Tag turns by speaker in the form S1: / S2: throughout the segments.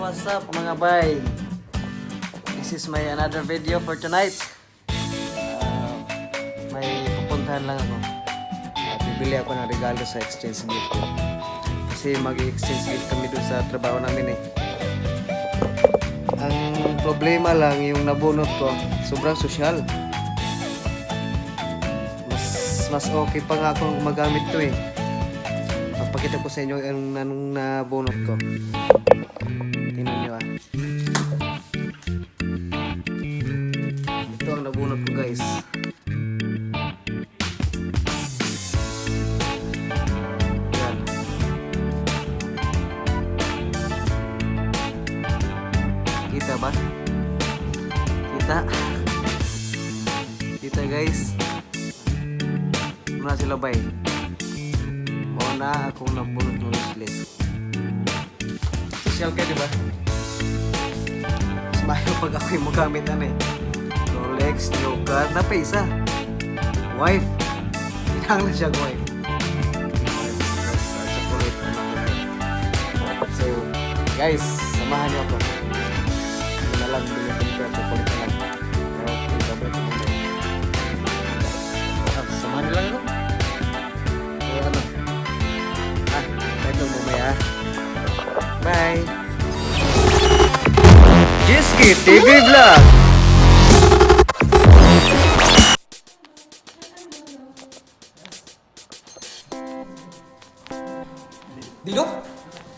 S1: what's up mga bay? This is my another video for tonight. May pupuntahan lang ako. Bibili ako ng regalo sa exchange gift ko. Kasi mag-exchange gift kami doon sa trabaho namin eh. Ang problema lang yung nabunot ko, sobrang sosyal. Mas okay pa nga akong magamit to eh. Papakita ko sa inyo anong nabunot ko. Tingnan nyo ah. Ito ang nabunot ko guys. Yan. Kita ba? Kita? Kita guys. Muna sila bay. Muna akong nabunot ng wishlist. Social ka diba? Sumayo pag ako yung magamit eh. Rolex, yoga, na pa isa. Wife. Hinang na siya wife. Chocolate. So, guys, samahan niyo ako. Hindi na lang bilitin ko. Chocolate na lang. Samahan niyo lang ako. So, ano? Tayo lang mamaya. Bye! Jiski TV Vlog! Dildo?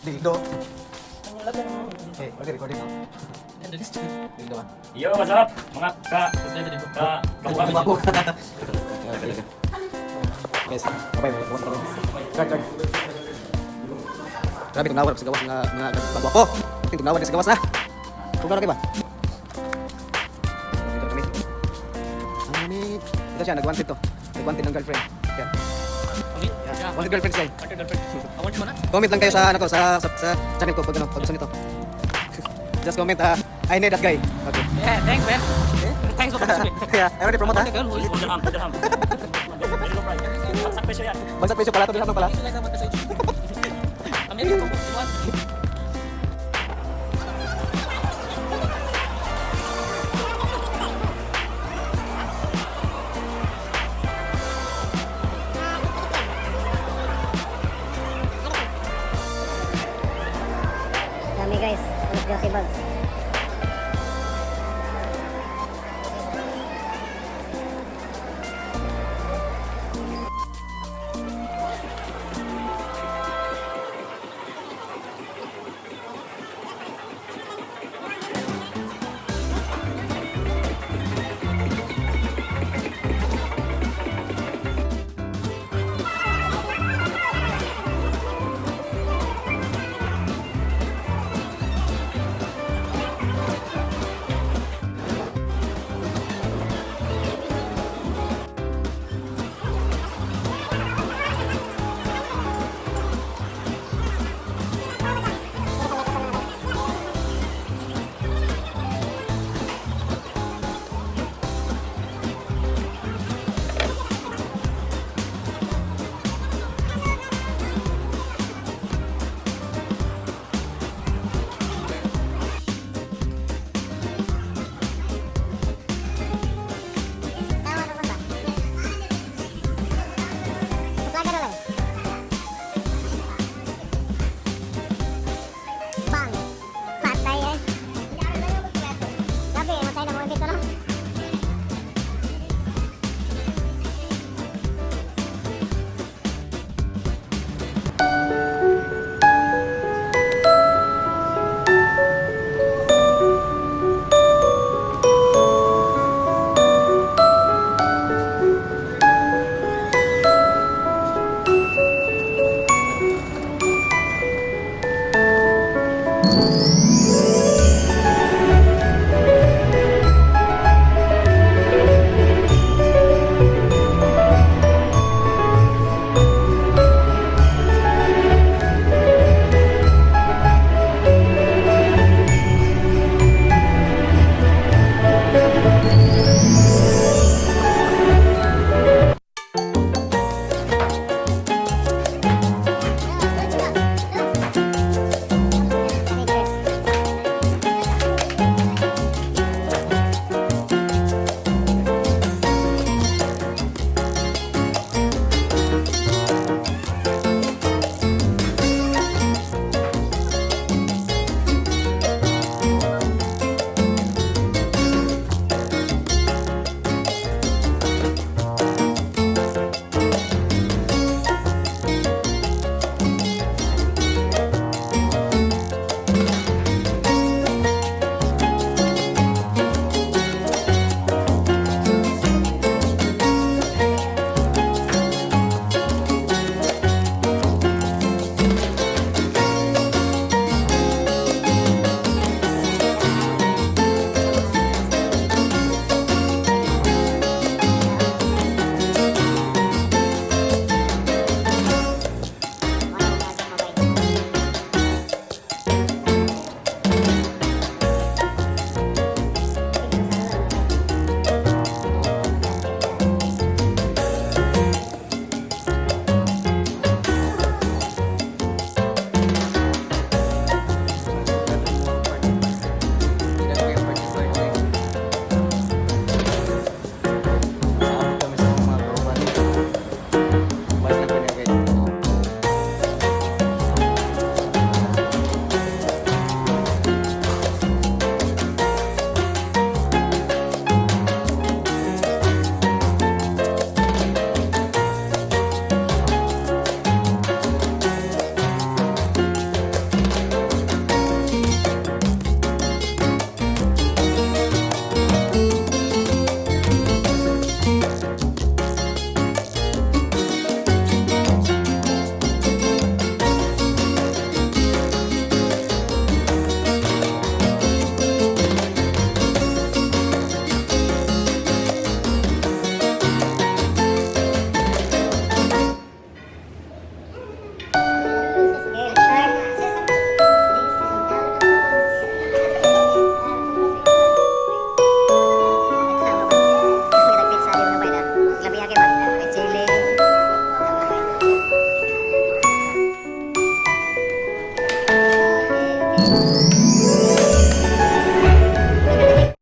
S1: Dildo? Okay, recording now. Dildo ba?
S2: Yo, what's up? Mga kabuka.
S1: Guys, kapay mo. Card. Grabe itong nawar sa gawas mga bago ako. Itong nawar sa gawas na. Kung gano'n kayo ba? Dito kami. Anit. Ito siya, nag-wanted to. Nag-wanted ng girlfriend. Yan. Yeah. Wanted girlfriend siya. Comment lang kayo sa channel ko pag gusto nito. Just comment, I need that guy. Okay.
S3: Yeah, thanks man. Thanks for participating.
S1: Yeah, I already promote ha.
S2: Dirham. Bagsak presyo yan.
S1: Bagsak presyo pala, ito dirham pala.
S4: Dami guys, ulit dirty bags.